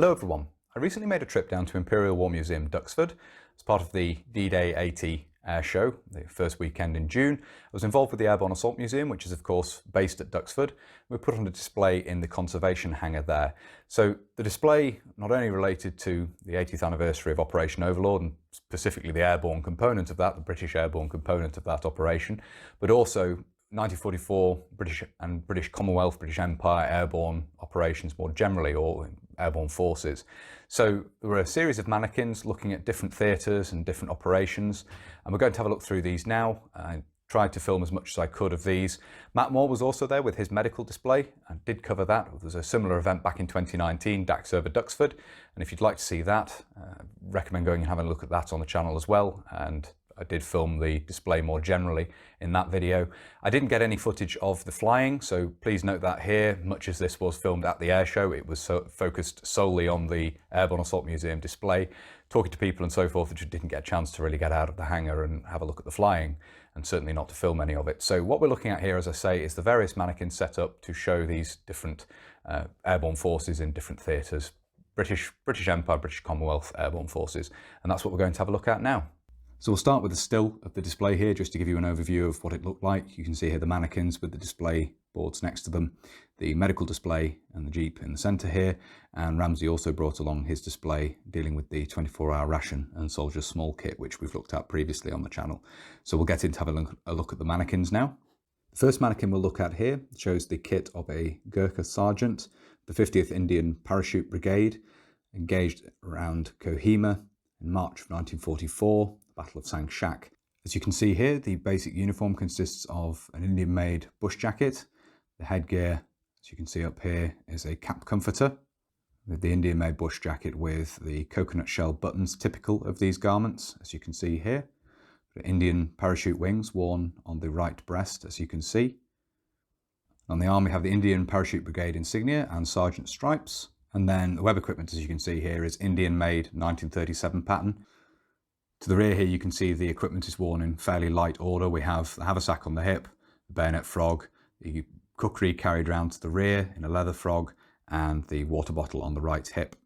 Hello everyone. I recently made a trip down to Imperial War Museum, Duxford, as part of the D-Day 80 Airshow, the first weekend in June. I was involved with the Airborne Assault Museum, which is of course based at Duxford. We put on a display in the conservation hangar there. So the display not only related to the 80th anniversary of Operation Overlord, and specifically the airborne component of that, the British airborne component of that operation, but also 1944 British Commonwealth, British Empire airborne operations more generally, or airborne forces. So there were a series of mannequins looking at different theatres and different operations, and we're going to have a look through these now. I tried to film as much as I could of these. Matt Moore was also there with his medical display and did cover that. There was a similar event back in 2019, DAX over Duxford, and if you'd like to see that, recommend going and having a look at that on the channel as well. And I did film the display more generally in that video. I didn't get any footage of the flying, so please note that here. Much as this was filmed at the airshow, it was focused solely on the Airborne Assault Museum display, talking to people and so forth, which didn't get a chance to really get out of the hangar and have a look at the flying, and certainly not to film any of it. So what we're looking at here, as I say, is the various mannequins set up to show these different airborne forces in different theatres, British Empire, British Commonwealth airborne forces, and that's what we're going to have a look at now. So we'll start with a still of the display here, just to give you an overview of what it looked like. You can see here the mannequins with the display boards next to them, the medical display and the Jeep in the centre here, and Ramsey also brought along his display dealing with the 24-hour ration and soldiers' small kit, which we've looked at previously on the channel. So we'll get into having a look at the mannequins now. The first mannequin we'll look at here shows the kit of a Gurkha sergeant, the 50th Indian Parachute Brigade, engaged around Kohima in March of 1944. Battle of Sangshak. As you can see here, the basic uniform consists of an Indian-made bush jacket. The headgear, as you can see up here, is a cap comforter with the Indian-made bush jacket with the coconut shell buttons typical of these garments, as you can see here. The Indian parachute wings worn on the right breast, as you can see. On the arm we have the Indian Parachute Brigade insignia and sergeant stripes, and then the web equipment, as you can see here, is Indian-made 1937 pattern. To the rear here you can see the equipment is worn in fairly light order. We have the haversack on the hip, the bayonet frog, the kukri carried round to the rear in a leather frog, and the water bottle on the right hip.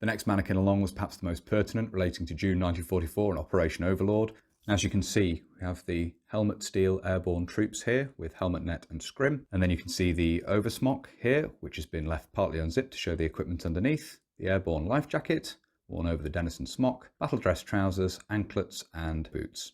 The next mannequin along was perhaps the most pertinent, relating to June 1944 and Operation Overlord. As you can see, we have the helmet steel airborne troops here with helmet net and scrim, and then you can see the oversmock here, which has been left partly unzipped to show the equipment underneath, the airborne life jacket worn over the Denison smock, battle dress trousers, anklets and boots.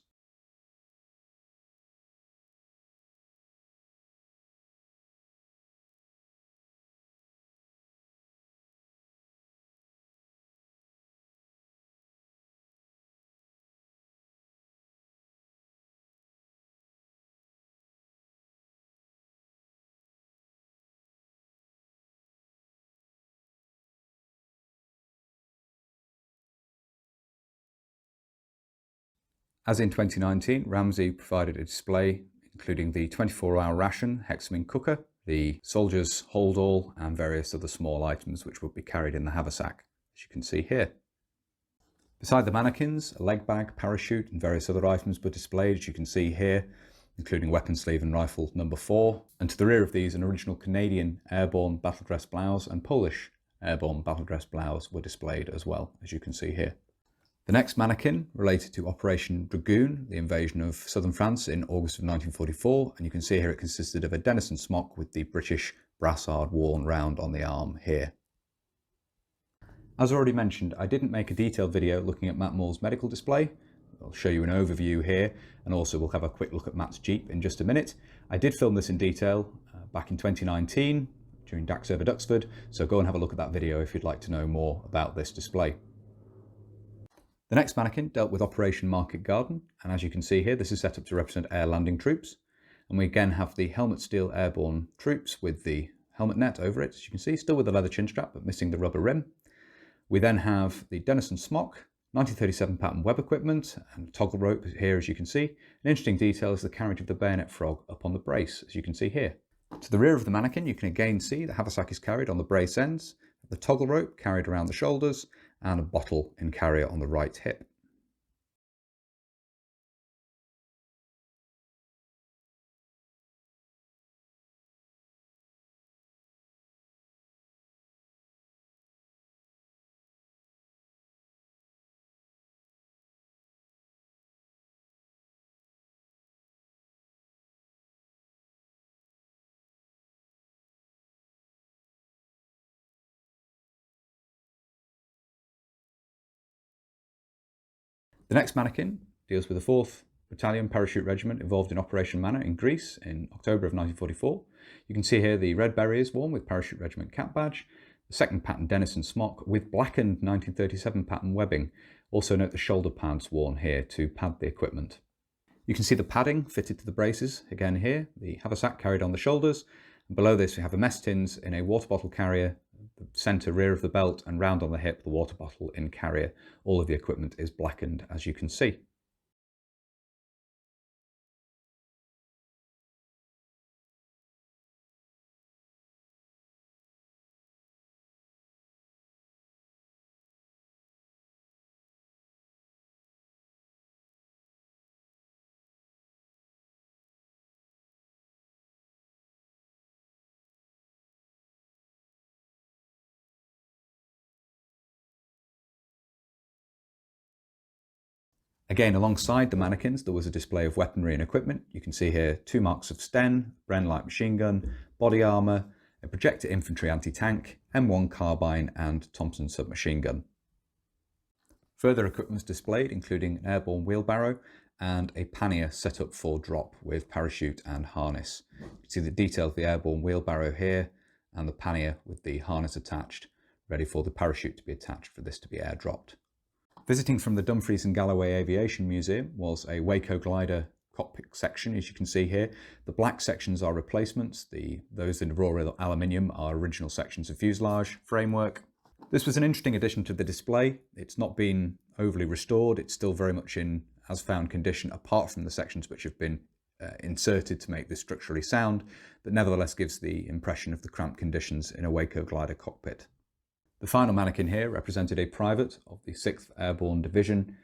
As in 2019, Ramsey provided a display including the 24-hour ration hexamine cooker, the soldier's hold-all, and various other small items which would be carried in the haversack, as you can see here. Beside the mannequins, a leg bag, parachute, and various other items were displayed, as you can see here, including weapon sleeve and rifle number 4. And to the rear of these, an original Canadian airborne battle dress blouse and Polish airborne battle dress blouse were displayed as well, as you can see here. The next mannequin related to Operation Dragoon, the invasion of southern France in August of 1944, and you can see here it consisted of a Denison smock with the British brassard worn round on the arm here. As already mentioned, I didn't make a detailed video looking at Matt Moore's medical display. I'll show you an overview here, and also we'll have a quick look at Matt's Jeep in just a minute. I did film this in detail back in 2019 during DAX over Duxford, so go and have a look at that video if you'd like to know more about this display. The next mannequin dealt with Operation Market Garden, and as you can see here, this is set up to represent air landing troops. And we again have the helmet steel airborne troops with the helmet net over it, as you can see, still with the leather chin strap, but missing the rubber rim. We then have the Denison Smock, 1937 pattern web equipment, and toggle rope here, as you can see. An interesting detail is the carriage of the bayonet frog up on the brace, as you can see here. To the rear of the mannequin, you can again see the haversack is carried on the brace ends, the toggle rope carried around the shoulders, and a bottle in carrier on the right hip. The next mannequin deals with the 4th Battalion Parachute Regiment involved in Operation Manna in Greece in October of 1944. You can see here the red berets worn with Parachute Regiment cap badge, the 2nd pattern Denison smock with blackened 1937 pattern webbing. Also note the shoulder pads worn here to pad the equipment. You can see the padding fitted to the braces again here, the haversack carried on the shoulders, and below this we have a mess tins in a water bottle carrier, the centre rear of the belt, and round on the hip the water bottle in carrier. All of the equipment is blackened, as you can see. Again, alongside the mannequins, there was a display of weaponry and equipment. You can see here 2 marks of Sten, Bren light machine gun, body armour, a projector infantry anti-tank, M1 carbine and Thompson submachine gun. Further equipment was displayed, including an airborne wheelbarrow and a pannier set up for drop with parachute and harness. You can see the detail of the airborne wheelbarrow here and the pannier with the harness attached, ready for the parachute to be attached for this to be airdropped. Visiting from the Dumfries and Galloway Aviation Museum was a Waco glider cockpit section, as you can see here. The black sections are replacements, those in raw aluminium are original sections of fuselage framework. This was an interesting addition to the display. It's not been overly restored, it's still very much in as found condition, apart from the sections which have been inserted to make this structurally sound, but nevertheless gives the impression of the cramped conditions in a Waco glider cockpit. The final mannequin here represented a private of the 6th Airborne Division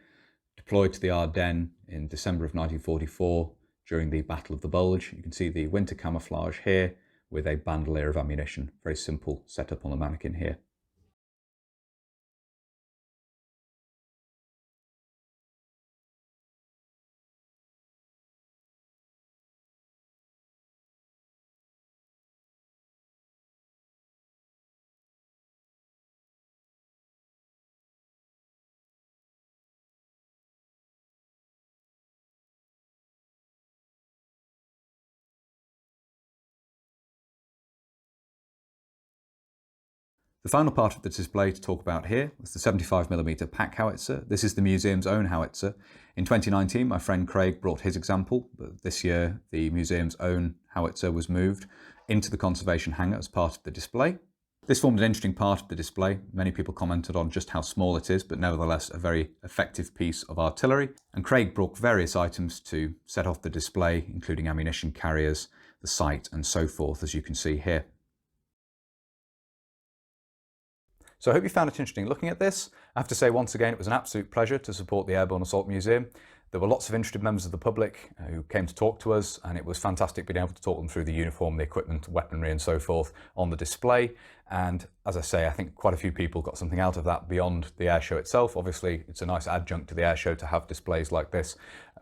deployed to the Ardennes in December of 1944 during the Battle of the Bulge. You can see the winter camouflage here with a bandolier of ammunition. Very simple setup on the mannequin here. The final part of the display to talk about here was the 75mm pack howitzer. This is the museum's own howitzer. In 2019, my friend Craig brought his example, but this year the museum's own howitzer was moved into the conservation hangar as part of the display. This formed an interesting part of the display. Many people commented on just how small it is, but nevertheless a very effective piece of artillery. And Craig brought various items to set off the display, including ammunition carriers, the sight, and so forth, as you can see here. So I hope you found it interesting looking at this. I have to say once again, it was an absolute pleasure to support the Airborne Assault Museum. There were lots of interested members of the public who came to talk to us, and it was fantastic being able to talk them through the uniform, the equipment, weaponry and so forth on the display. And as I say, I think quite a few people got something out of that beyond the airshow itself. Obviously, it's a nice adjunct to the airshow to have displays like this,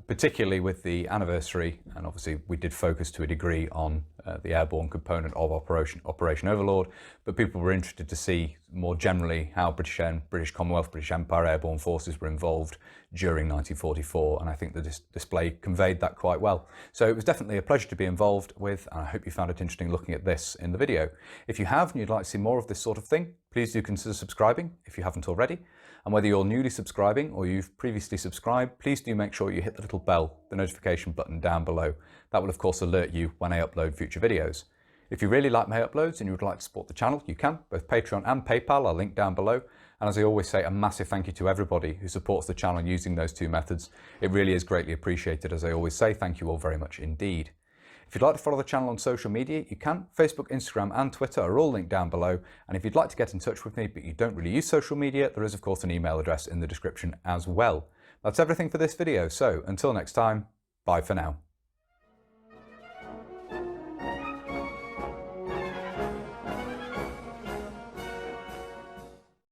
particularly with the anniversary. And obviously, we did focus to a degree on the airborne component of Operation Overlord, but people were interested to see more generally how British Commonwealth, British Empire Airborne Forces were involved during 1944, and I think the display conveyed that quite well. So it was definitely a pleasure to be involved with, and I hope you found it interesting looking at this in the video. If you have and you'd like to see more of this sort of thing, please do consider subscribing if you haven't already. And whether you're newly subscribing or you've previously subscribed, please do make sure you hit the little bell, the notification button down below. That will of course alert you when I upload future videos. If you really like my uploads and you would like to support the channel, you can. Both Patreon and PayPal are linked down below. And as I always say, a massive thank you to everybody who supports the channel using those two methods. It really is greatly appreciated. As I always say, thank you all very much indeed. If you'd like to follow the channel on social media, you can. Facebook, Instagram and Twitter are all linked down below. And if you'd like to get in touch with me, but you don't really use social media, there is of course an email address in the description as well. That's everything for this video. So until next time, bye for now.